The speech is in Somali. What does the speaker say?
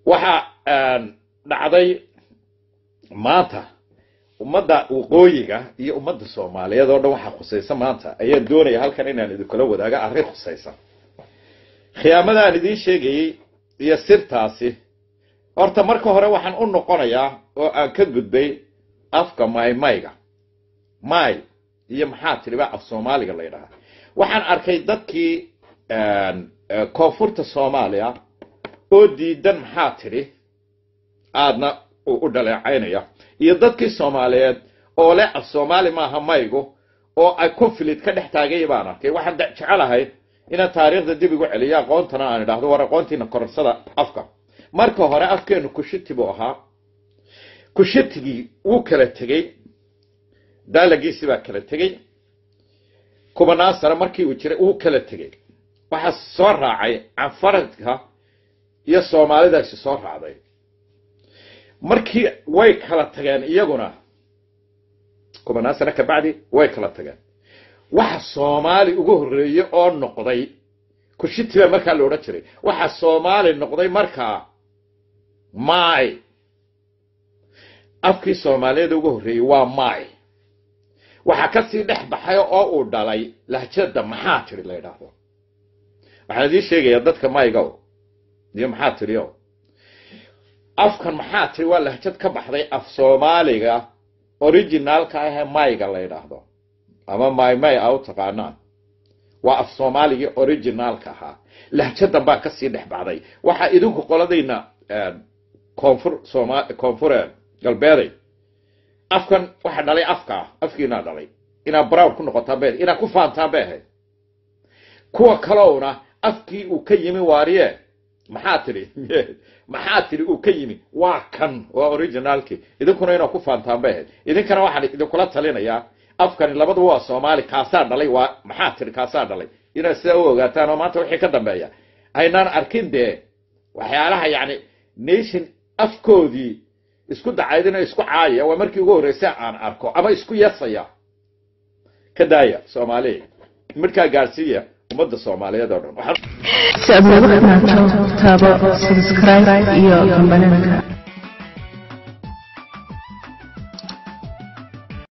waxa dhacday maanta ummadda waqooyiga iyo ummadda Soomaaliyeed oo dhan waxa khusaysan maanta ayaa doonaya halkan inaan idin kala wadaaga arrin khusaysan khiyaamada aan idin sheegay iyo sirtaasi horta marka hore waxaan u noqonayaa oo aan ka gudbay afka mayga may iyo maxaa tiriba af Soomaaliga la yiraahdo waxaan arkay dadkii koonfurta Soomaaliya oo diidan maxaa tiri aadna u dhaleecaynaya iyo dadkii Soomaaliyeed oo leh af Soomaali maaha maygu oo ay conflict ka dhex taagay baan arkay waxaan jecelahay ina taariikhda dib ugu celiya aqoontana aan idhaahdo war aqoontiina korsada afka marka hore afkeenu kushiti buu ahaa kushitigi uu kala tagay dalagiisi baa kala tagay kumanaan sano markii uu jiray uu kala tagay waxa soo raacay Anfaradka iyo Soomaalida soo raacday markii way kala tageen iyaguna kumanaan sano ka bacdi way kala tageen waxa Soomaali ugu horeeyay oo noqday kushitiba marka la oran jiray waxa Soomaali noqday marka may afkii Soomaaliyeed ugu horeeyay waa may waxa ka sii dhex baxay oo uu dhalay lahjada maxaa tiri la yiraahdo waxa idin sheegaya dadka mayga iyo maxaa tiriyo afkan maxaa tiri waa lahjad ka baxday af Soomaaliga originalka ah mayga la yiraahdo ama may aw taqaanaan waa af Soomaaliga originalka ah lahjada baa ka sii dhex baxday waxa idinku qoladayna koonfur galbeeday afkan waxa dhalay afkiina dhalay ina brown ku noqotaa beel ina ku faantaa beel kuwa kaloona afkii uu ka yimi waariye maxaa tiri uu ka yimi waa kan waa originalki idinkuna ina ku faantaa beel idinkana waxa idinkula talinayaa afkan labadu waa Soomaali kaasa dhalay waa maxaa tiri kaasa dhalay ina sida u ogaataan oo maanta wixii ka dambeeya aynaan arkin de waxyaalaha yani nation afkoodii isku dacaydina isku caaya waa markii ugu horeysay aan arko ama isku yasaya kadaaya Soomaali marka gaarsiiya ummadda Soomaaliyeed oo dhan subscribe iyo